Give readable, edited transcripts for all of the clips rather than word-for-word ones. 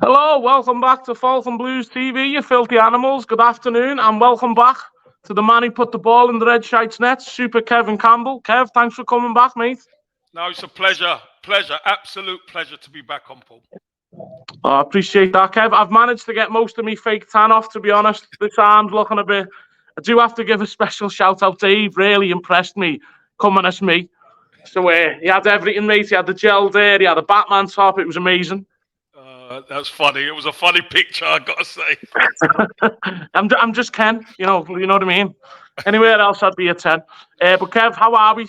Hello, welcome back to Falcon Blues TV, you filthy animals. Good afternoon, and welcome back to the man who put the ball in the red shite's net, Super Kevin Campbell. Kev, thanks for coming back, mate. No, it's a pleasure, absolute pleasure to be back on, Paul. I appreciate that, Kev. I've managed to get most of me fake tan off, to be honest. This arm's looking a bit... I do have to give a special shout out to Eve. Really impressed me coming as me. So he had everything, mate. He had the gel there, he had a Batman top. It was amazing. That's funny. It was a funny picture, I gotta say. I'm just Ken, you know what I mean. Anywhere else, I'd be a 10. But Kev, how are we?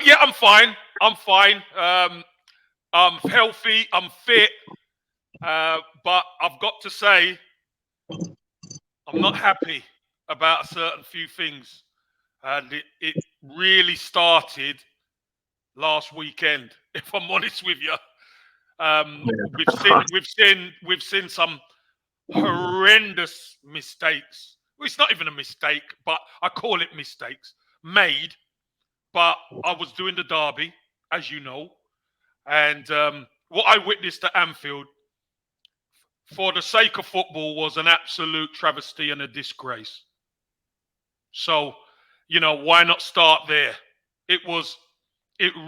Yeah, I'm fine. I'm healthy. I'm fit. But I've got to say, I'm not happy about a certain few things, and it really started last weekend. If I'm honest with you, we've seen some horrendous mistakes. Well, it's not even a mistake, but I call it mistakes made. But I was doing the derby, as you know, and what I witnessed at Anfield, for the sake of football, was an absolute travesty and a disgrace. So, why not start there? It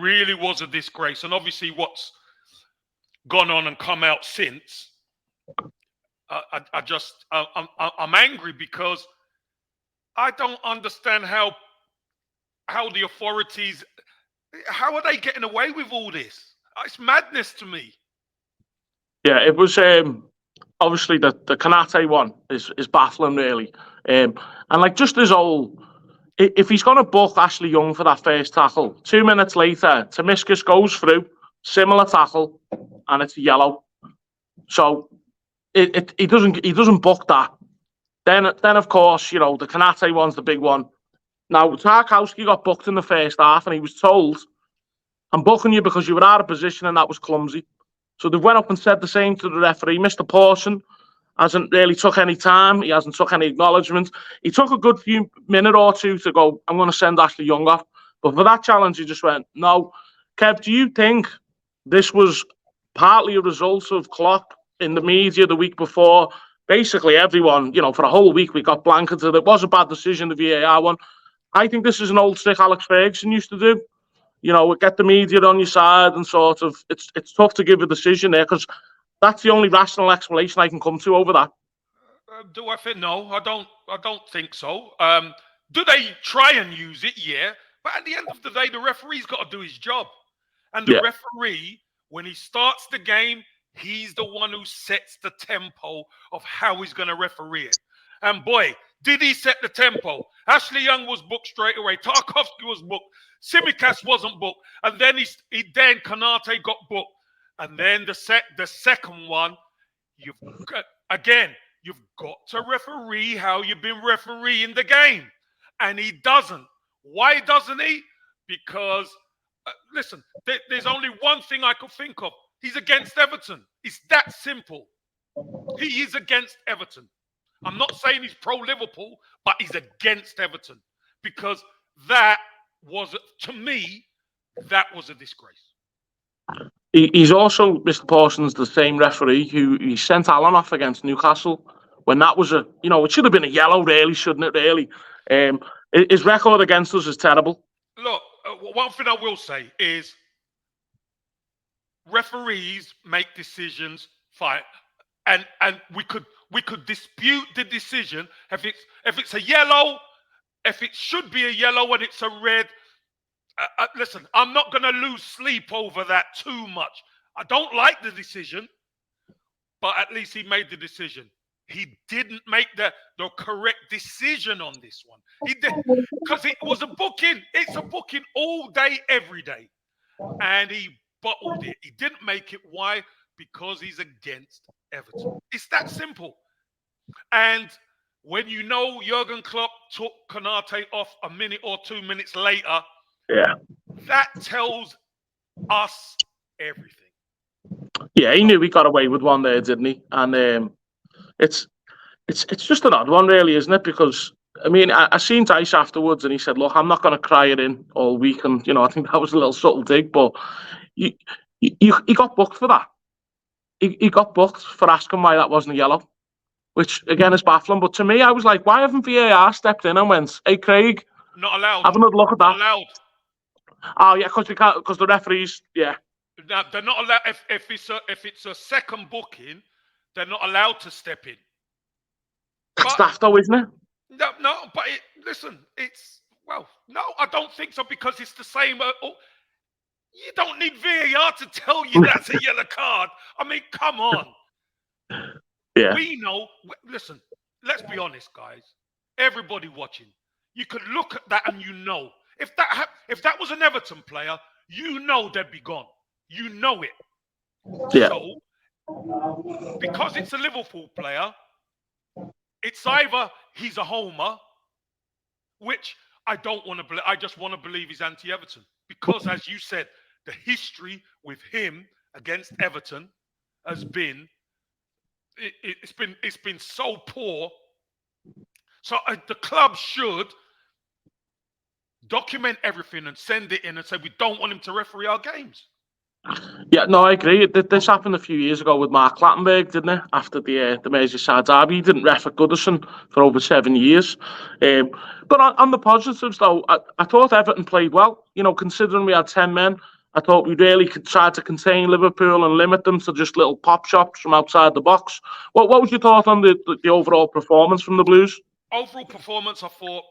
really was a disgrace. And obviously what's gone on and come out since, I'm angry because I don't understand how the authorities, how are they getting away with all this? It's madness to me. Yeah, it was obviously the Kanate one is baffling, really. And like, just his whole, if he's going to book Ashley Young for that first tackle, 2 minutes later, Tomiskas goes through, similar tackle, and it's a yellow. So he doesn't book that. Then of course, the Kanate one's the big one. Now, Tarkowski got booked in the first half, and he was told, "I'm booking you because you were out of position, and that was clumsy." So they went up and said the same to the referee. Mr. Pawson hasn't really took any time. He hasn't took any acknowledgement. He took a good few minute or two to go, "I'm going to send Ashley Young off." But for that challenge, he just went, "No." Kev, do you think this was partly a result of Klopp in the media the week before? Basically, everyone, for a whole week, we got blanketed. It was a bad decision, the VAR one. I think this is an old trick Alex Ferguson used to do. Get the media on your side and sort of, it's tough to give a decision there because that's the only rational explanation I can come to over that. Do I think? No, I don't think so. Do they try and use it? Yeah. But at the end of the day, the referee's got to do his job. And the referee, when he starts the game, he's the one who sets the tempo of how he's going to referee it. And boy, did he set the tempo. Ashley Young was booked straight away. Tarkowski was booked. Simikas wasn't booked. And then then Kanate got booked. And then the second one, you've got to referee how you've been refereeing the game. And he doesn't. Why doesn't he? Because, listen, there's only one thing I could think of. He's against Everton. It's that simple. He is against Everton. I'm not saying he's pro-Liverpool, but he's against Everton. Because that was, to me, that was a disgrace. He's also, Mr. Parsons, the same referee who he sent Allen off against Newcastle when that was it should have been a yellow, really, shouldn't it, really? His record against us is terrible. Look, one thing I will say is referees make decisions fine. And we could dispute the decision if it's a yellow, if it should be a yellow and it's a red. Listen, I'm not going to lose sleep over that too much. I don't like the decision, but at least he made the decision. He didn't make the correct decision on this one. He did, because it was a booking. It's a booking all day, every day. And he bottled it. He didn't make it. Why? Because he's against Everton. It's that simple. And when Jurgen Klopp took Konate off a minute or 2 minutes later, that tells us everything. Yeah, he knew he got away with one there, didn't he? And it's just an odd one, really, isn't it? Because I seen Dice afterwards, and he said, "Look, I'm not going to cry it in all week," and I think that was a little subtle dig, but he got booked for that. he got booked for asking why that wasn't a yellow, which again is baffling. But to me, I was like, why haven't VAR stepped in and went, "Hey, Craig, Not allowed. have another look at Not that"? allowed. Oh yeah, because the referees, yeah. Now, they're not allowed. If it's a second booking, they're not allowed to step in. That's daft though, isn't it? No. But listen, no, I don't think so because it's the same. You don't need VAR to tell you that's a yellow card. I mean, come on. Yeah. We know. Listen, let's be honest, guys. Everybody watching, you could look at that and you know if that was an Everton player, you know they'd be gone. You know it. Yeah. So, because it's a Liverpool player, it's either he's a homer, which I don't want to believe. I just want to believe he's anti-Everton because, as you said, the history with him against Everton has been it's been so poor. So the club should document everything and send it in and say we don't want him to referee our games. Yeah, no, I agree. This happened a few years ago with Mark Clattenburg, didn't it? After the Merseyside derby, he didn't ref at Goodison for over 7 years. But on the positives, though, I thought Everton played well. You know, considering we had 10 men, I thought we really could try to contain Liverpool and limit them to just little pop shops from outside the box. What was your thought on the overall performance from the Blues? Overall performance, I thought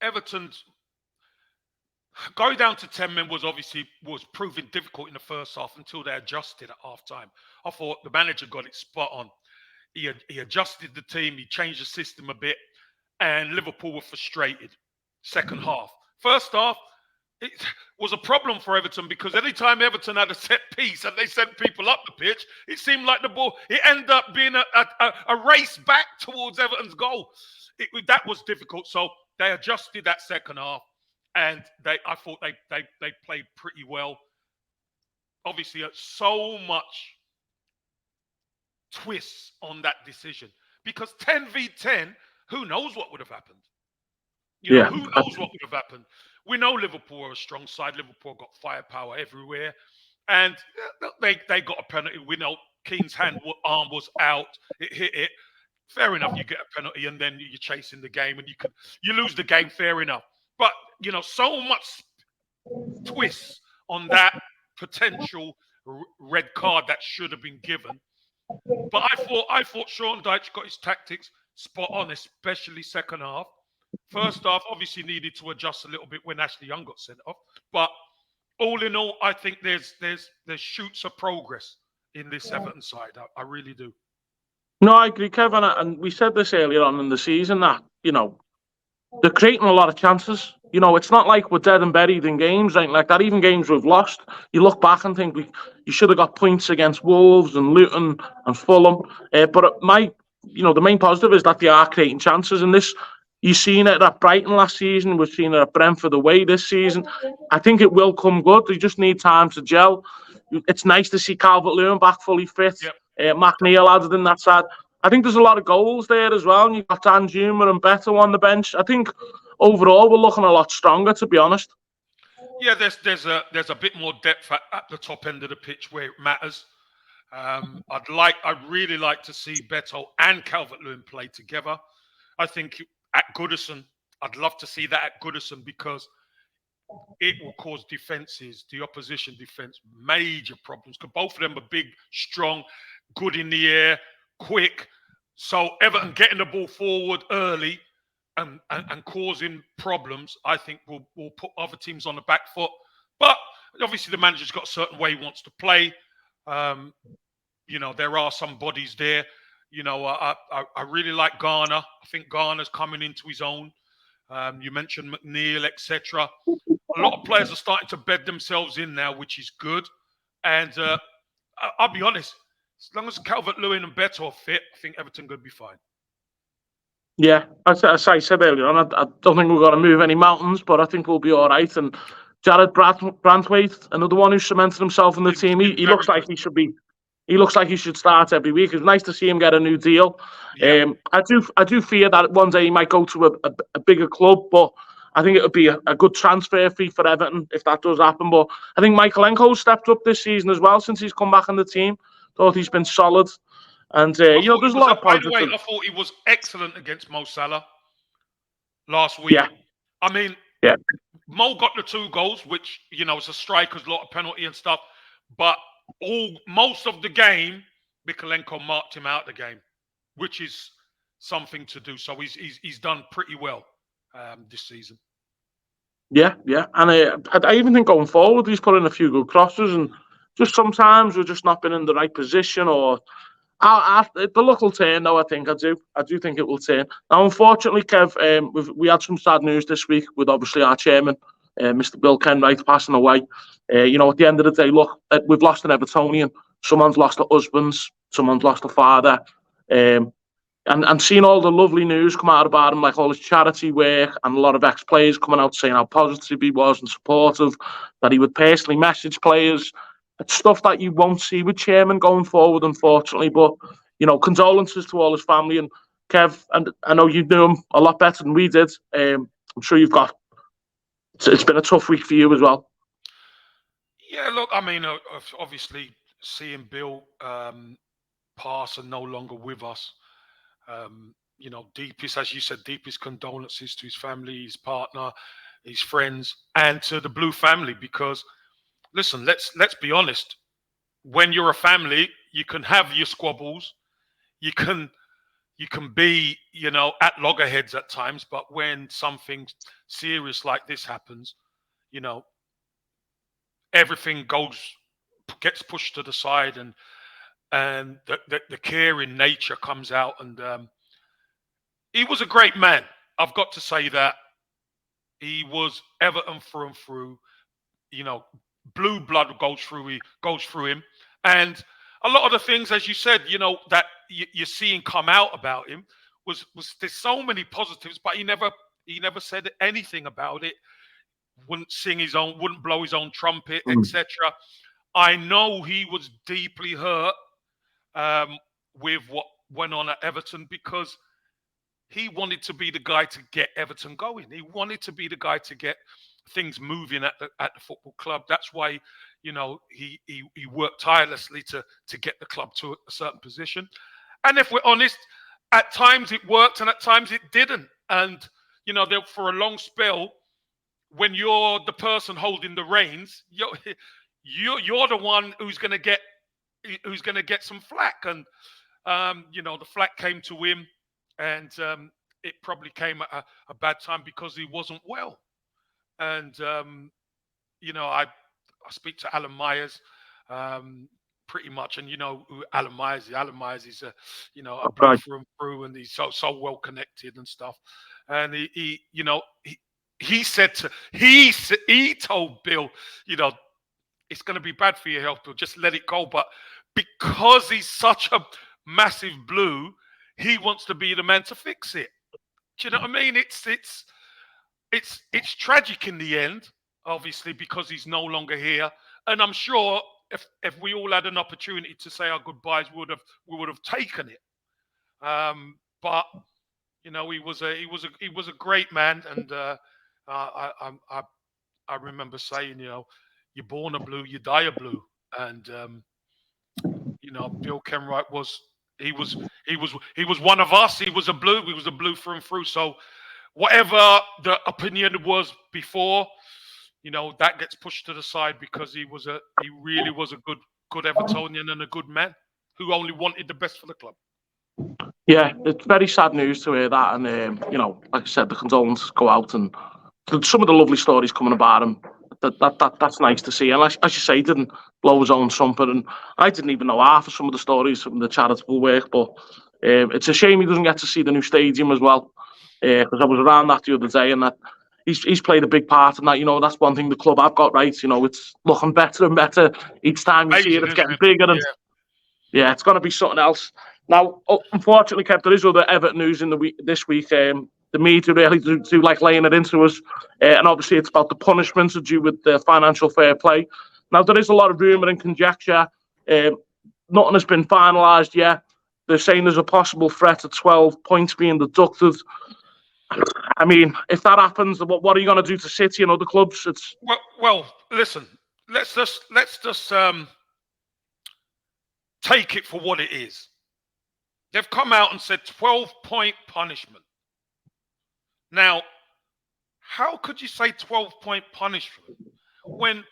Everton's going down to 10 men was proving difficult in the first half until they adjusted at half time. I thought the manager got it spot on. He adjusted the team, he changed the system a bit, and Liverpool were frustrated. Second half. First half, it was a problem for Everton because anytime Everton had a set piece and they sent people up the pitch, it seemed like the ball, it ended up being a race back towards Everton's goal. That was difficult. So they adjusted that second half. And I thought they played pretty well. Obviously, so much twists on that decision because 10v10, who knows what would have happened? You know, who knows what would have happened? We know Liverpool are a strong side. Liverpool got firepower everywhere, and they got a penalty. We know Keane's arm was out. It hit it. Fair enough. You get a penalty, and then you're chasing the game, and you lose the game. Fair enough. But, you know, so much twists on that potential red card that should have been given. But I thought Sean Dyche got his tactics spot on, especially second half. First half, obviously needed to adjust a little bit when Ashley Young got sent off. But all in all, I think there's shoots of progress in this Everton side. I really do. No, I agree, Kevin. And we said this earlier on in the season that, you know, they're creating a lot of chances. You know, it's not like we're dead and buried in games, ain't like that. Even games we've lost, you look back and think you should have got points against Wolves and Luton and Fulham. But the main positive is that they are creating chances. And this, you've seen it at Brighton last season. We've seen it at Brentford away this season. I think it will come good. They just need time to gel. It's nice to see Calvert-Lewin back fully fit. Yep. McNeil added in that side. I think there's a lot of goals there as well. And you've got Dan Juma and Beto on the bench. I think overall we're looking a lot stronger, to be honest. Yeah, there's a bit more depth at the top end of the pitch where it matters. I'd really like to see Beto and Calvert-Lewin play together. I think at Goodison, I'd love to see that at Goodison because it will cause the opposition defense, major problems. Because both of them are big, strong, good in the air, quick. So Everton getting the ball forward early and causing problems, I think will put other teams on the back foot. But obviously the manager's got a certain way he wants to play. There are some bodies there. I really like Garner. I think Garner's coming into his own. You mentioned McNeil, etc. A lot of players are starting to bed themselves in now, which is good. And I'll be honest, as long as Calvert-Lewin and Beto are fit, I think Everton could be fine. Yeah, as I said earlier on, I don't think we've got to move any mountains, but I think we'll be all right. And Jared Brantwaite, another one who's cemented himself in the team, he looks like he should be. He looks like he should start every week. It's nice to see him get a new deal. Yeah. I do fear that one day he might go to a bigger club, but I think it would be a good transfer fee for Everton if that does happen. But I think Michaelenko stepped up this season as well since he's come back in the team. Thought he's been solid. And, there's a lot of positives. By the way, I thought he was excellent against Mo Salah last week. Yeah. I mean, yeah. Mo got the 2 goals, which, it's a striker's lot of penalty and stuff. But most of the game, Michaelenko marked him out of the game, which is something to do. So he's done pretty well this season. Yeah. And I even think going forward, he's put in a few good crosses, and just sometimes we've just not been in the right position, or the luck will turn, though. I do think it will turn. Now, unfortunately, Kev, we had some sad news this week with obviously our chairman, Mr. Bill Kenwright, passing away. At the end of the day, look, we've lost an Evertonian. Someone's lost a husband, someone's lost a father, and seeing all the lovely news come out about him, like all his charity work, and a lot of ex-players coming out saying how positive he was and supportive, that he would personally message players. It's stuff that you won't see with chairman going forward, unfortunately. But, condolences to all his family. And Kev, and I know you knew him a lot better than we did. I'm sure it's been a tough week for you as well. Yeah, look, I mean, obviously seeing Bill pass and no longer with us, deepest, as you said, deepest condolences to his family, his partner, his friends, and to the Blue family, because listen, let's be honest. When you're a family, you can have your squabbles, you can be, at loggerheads at times, but when something serious like this happens, everything gets pushed to the side, and the caring nature comes out. And he was a great man. I've got to say that he was Everton through and through. Blue blood goes through him, and a lot of the things, as you said, that you're seeing come out about him was there's so many positives, but he never said anything about it. Wouldn't blow his own trumpet, etc. I know he was deeply hurt with what went on at Everton, because he wanted to be the guy to get Everton going. He wanted to be the guy to get things moving at the football club. That's why, he worked tirelessly to get the club to a certain position. And if we're honest, at times it worked and at times it didn't. And for a long spell, when you're the person holding the reins, you're the one who's going to get some flack. And the flack came to him, and it probably came at a bad time because he wasn't well. And I speak to Alan Myers pretty much, and who Alan Myers is. Alan Myers is a blue through and through, and he's so well connected and stuff. And he told Bill, it's going to be bad for your health, Bill. Just let it go. But because he's such a massive blue, he wants to be the man to fix it. Do you know what I mean? It's tragic in the end, obviously, because he's no longer here. And I'm sure if we all had an opportunity to say our goodbyes, we would have taken it. But he was a great man, and I remember saying, you're born a blue, you die a blue, and Bill Kenwright was one of us. He was a blue. He was a blue through and through. So whatever the opinion was before, that gets pushed to the side, because he really was a good Evertonian and a good man who only wanted the best for the club. Yeah, it's very sad news to hear that, and like I said, the condolences go out, and some of the lovely stories coming about him. That's nice to see. And as you say, he didn't blow his own trumpet, and I didn't even know half of some of the stories from the charitable work. But it's a shame he doesn't get to see the new stadium as well, because I was around that the other day, and that he's played a big part in that. That's one thing the club have got right. It's looking better and better each time you see it. It's getting bigger, and yeah, it's going to be something else. Now, unfortunately, Kev, there is other Everton news this week. The media really do like laying it into us, and obviously it's about the punishments due with the financial fair play. Now, there is a lot of rumour and conjecture. Nothing has been finalised yet. They're saying there's a possible threat of 12 points being deducted. I mean, if that happens, what are you going to do to City and other clubs? It's Well, listen. Let's just take it for what it is. They've come out and said 12-point punishment. Now, how could you say 12-point punishment when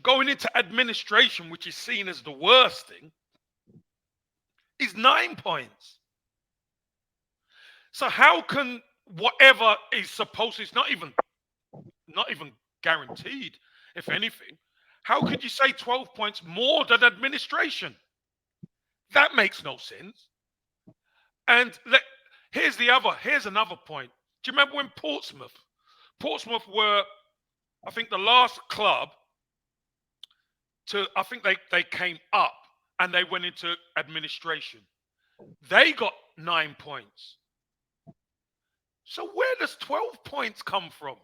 going into administration, which is seen as the worst thing, is 9 points? So how can whatever is supposed to, it's not even guaranteed, if anything, how could you say 12 points more than administration? That makes no sense. And here's another point. Do you remember when Portsmouth were, I think, the last club I think they came up and they went into administration. They got 9 points. So where does 12 points come from?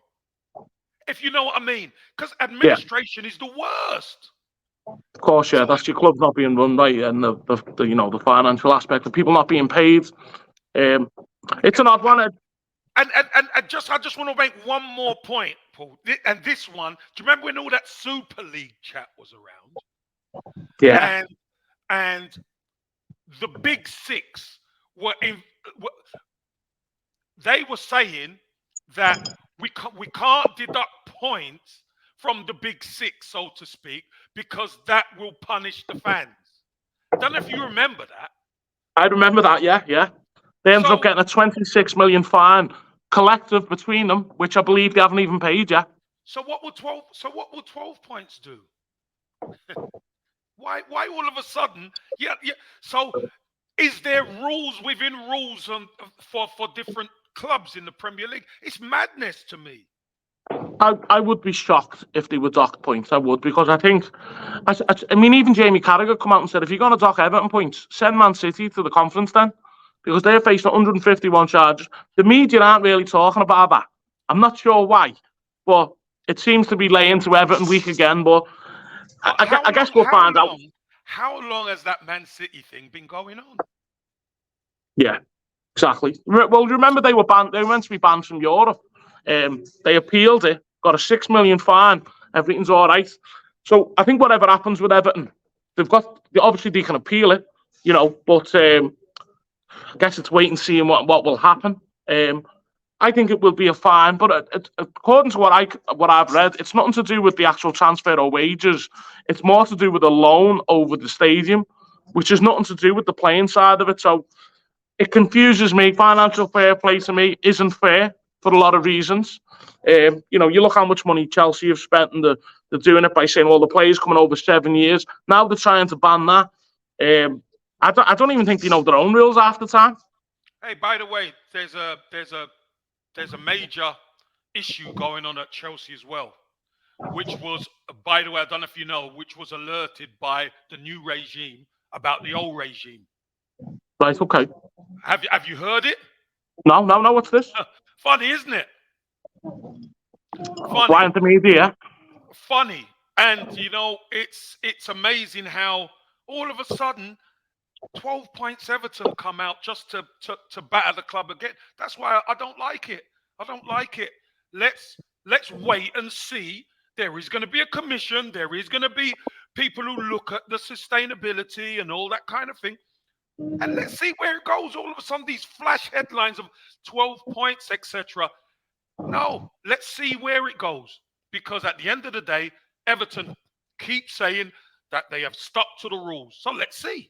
If you know what I mean. Because administration is the worst. Of course, yeah, that's your club not being run right, and the financial aspect of people not being paid. It's an odd one. And I just want to make one more point, Paul. And this one, do you remember when all that Super League chat was around? Yeah. And the Big Six they were saying that we can't deduct points from the Big Six, so to speak, because that will punish the fans. I don't know if you remember that. I remember that, yeah. They ended up getting a 26 million fine collective between them, which I believe they haven't even paid yet. So what will 12 points do? Why all of a sudden? Yeah. So is there rules within rules for different clubs in the Premier League? It's madness to me. I would be shocked if they were docked points. I would, because I think, I mean, even Jamie Carragher come out and said, if you're going to dock Everton points, send Man City to the conference then, because they're facing 151 charges. The media aren't really talking about that. I'm not sure why, but it seems to be laying to Everton week again. But I guess we'll find out. How long has that Man City thing been going on? Yeah, exactly. Well, remember they were banned. They were meant to be banned from Europe. They appealed it, got a 6 million fine. Everything's all right. So I think whatever happens with Everton, obviously they can appeal it, but I guess it's wait and see what will happen. I think it will be a fine, but according to what I've read, it's nothing to do with the actual transfer or wages. It's more to do with a loan over the stadium, which has nothing to do with the playing side of it. So it confuses me. Financial fair play to me isn't fair for a lot of reasons. You look how much money Chelsea have spent, and they're doing it by saying, well, the players coming over 7 years. Now they're trying to ban that. I don't even think they know their own rules half the time. Hey, by the way, there's a major issue going on at Chelsea as well, which was, by the way, I don't know if you know, which was alerted by the new regime about the old regime. Right, okay. Have you heard it? No, what's this? Funny, isn't it? Funny. Why aren't the media? Funny. And, it's amazing how all of a sudden 12 points Everton come out just to batter the club again. That's why I don't like it. I don't like it. Let's wait and see. There is going to be a commission. There is going to be people who look at the sustainability and all that kind of thing. And let's see where it goes. All of a sudden, these flash headlines of 12 points, etc. No, let's see where it goes. Because at the end of the day, Everton keeps saying that they have stuck to the rules. So let's see.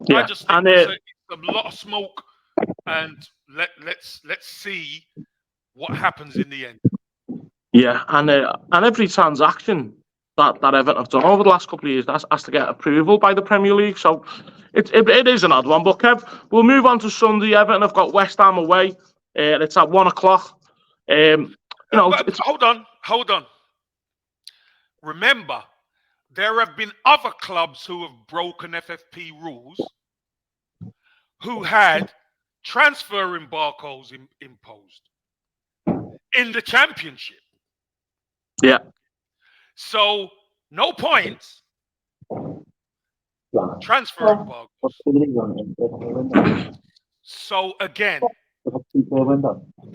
Yeah. I just think it's a lot of smoke, and let's see what happens in the end. Yeah, and every transaction that Everton have done over the last couple of years has to get approval by the Premier League. So it is an odd one. But Kev, we'll move on to Sunday. Everton have got West Ham away. It's at 1 o'clock. Hold on. Remember, there have been other clubs who have broken FFP rules, who had transfer embargoes imposed in the Championship. Yeah. So, no points. Transfer embargoes. So again,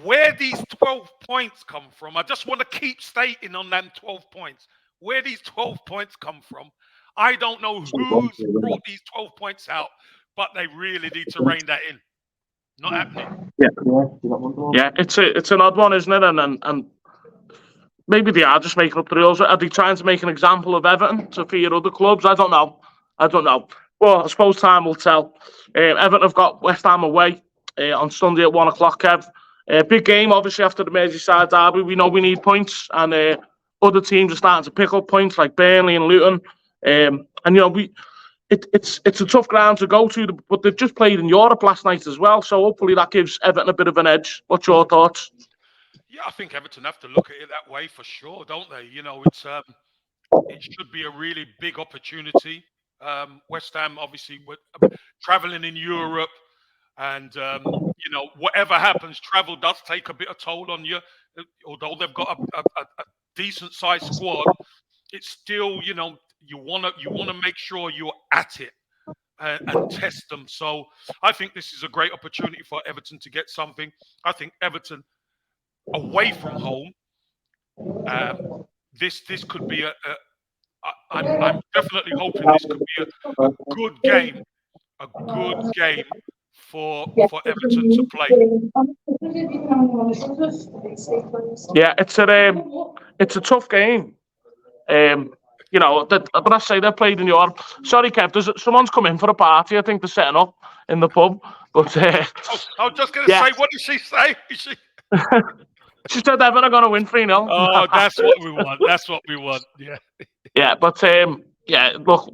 where these 12 points come from, I just want to keep stating on them 12 points. Where these 12 points come from, I don't know who's brought these 12 points out, but they really need to rein that in. Not happening. Yeah, it's an odd one, isn't it? And maybe they are just making up the rules. Are they trying to make an example of Everton to fear other clubs? I don't know. Well, I suppose time will tell. Everton have got West Ham away on Sunday at 1 o'clock, Kev. Big game, obviously, after the Merseyside derby. We know we need points, and other teams are starting to pick up points like Burnley and Luton. And, it's a tough ground to go to, but they've just played in Europe last night as well, so hopefully that gives Everton a bit of an edge. What's your thoughts? Yeah, I think Everton have to look at it that way for sure, don't they? It's it should be a really big opportunity. West Ham, obviously, traveling in Europe, and whatever happens, travel does take a bit of toll on you. Although they've got a decent sized squad, it's still you want to make sure you're at it and test them. So I think this is a great opportunity for Everton to get something. I think Everton away from home, this could be I'm definitely hoping this could be a good game for Everton to play. Yeah, it's a tough game. But I say they're played in Europe. Sorry, Kev, someone's come in for a party. I think they're setting up in the pub. But I was just going to say, what did she say? She said Everton are going to win 3-0. Oh, that's what we want. That's what we want. Yeah. Yeah, but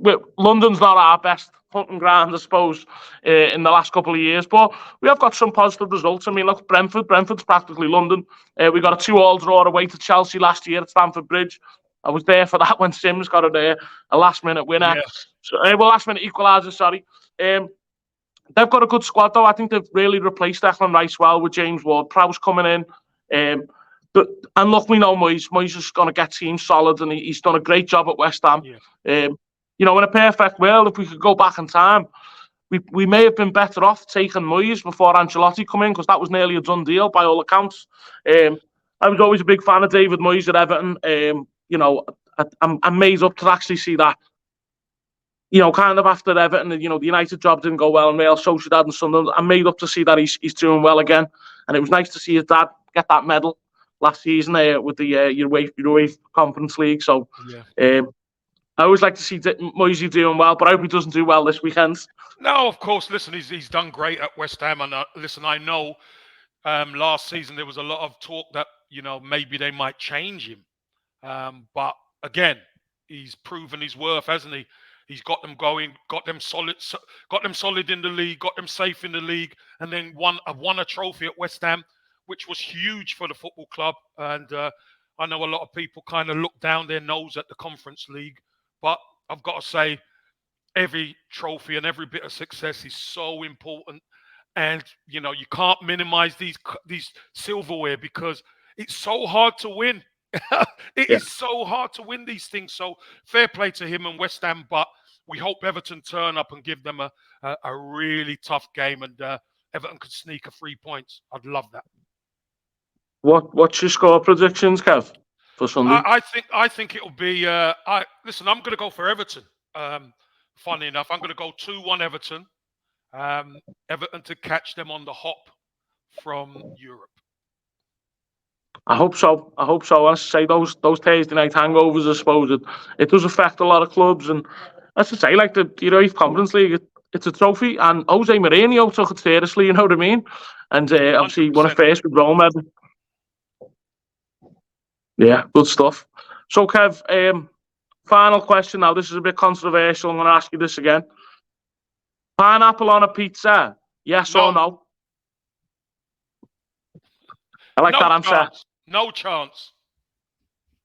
look, London's not our best hunting ground, I suppose, in the last couple of years. But we have got some positive results. I mean, look, Brentford's practically London. We got a 2-2 draw away to Chelsea last year at Stamford Bridge. I was there for that when Sims got a last-minute winner. Yeah. Last-minute equaliser, sorry. They've got a good squad, though. I think they've really replaced Declan Rice well with James Ward-Prowse coming in. And look, we know Moyes. Moyes is going to get teams solid, and he's done a great job at West Ham. Yeah. In a perfect world, if we could go back in time, we may have been better off taking Moyes before Ancelotti come in, because that was nearly a done deal by all accounts. I was always a big fan of David Moyes at Everton. I'm made up to actually see that. Kind of after Everton, the United job didn't go well, and Real Sociedad and Sunderland. I'm made up to see that he's doing well again, and it was nice to see his dad get that medal last season with the UEFA Conference League. So I always like to see Moisey doing well, but I hope he doesn't do well this weekend. No, of course. Listen, he's done great at West Ham, and listen, I know last season there was a lot of talk that maybe they might change him, but again, he's proven his worth, hasn't he? He's got them going, got them solid in the league, got them safe in the league, and then won a trophy at West Ham, which was huge for the football club. And I know a lot of people kind of look down their nose at the Conference League, but I've got to say, every trophy and every bit of success is so important. And you can't minimize these silverware, because it's so hard to win. It is so hard to win these things. So fair play to him and West Ham, but we hope Everton turn up and give them a really tough game, and Everton could sneak 3 points. I'd love that. What's your score predictions, Kev, for Sunday? I think it'll be. Listen, I'm going to go for Everton. Funny enough, I'm going to go 2-1 Everton. Everton to catch them on the hop from Europe. I hope so. As I say, those Thursday night hangovers, I suppose it does affect a lot of clubs. And as I say, like the UEFA Conference League, it's a trophy, and Jose Mourinho took it seriously. You know what I mean? And obviously won it first with Roma. Yeah, good stuff. So, Kev, final question now. This is a bit controversial. I'm going to ask you this again. Pineapple on a pizza, yes or no? I like that answer. No chance.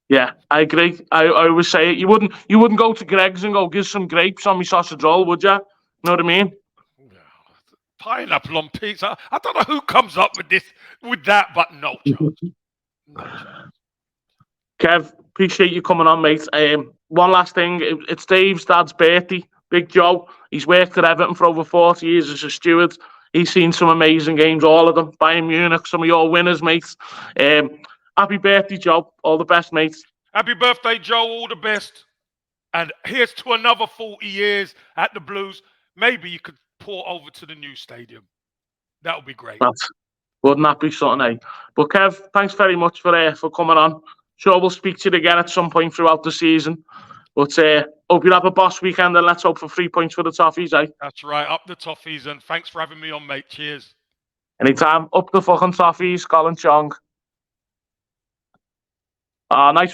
Yeah, I agree. I always say it. You wouldn't go to Greg's and go, give some grapes on my sausage roll, would you? You know what I mean? Pineapple on pizza. I don't know who comes up with that, but no chance. No chance. Kev, appreciate you coming on, mate. One last thing. It's Dave's dad's birthday, Big Joe. He's worked at Everton for over 40 years as a steward. He's seen some amazing games, all of them. Bayern Munich, some of your winners, mate. Happy birthday, Joe. All the best, mate. Happy birthday, Joe. All the best. And here's to another 40 years at the Blues. Maybe you could pour over to the new stadium. That would be great. Wouldn't that be something, eh? But Kev, thanks very much for coming on. Sure, we'll speak to you again at some point throughout the season. But hope you have a boss weekend, and let's hope for 3 points for the Toffees, eh? That's right. Up the Toffees, and thanks for having me on, mate. Cheers. Anytime. Up the fucking Toffees, Colin Chong. Nice.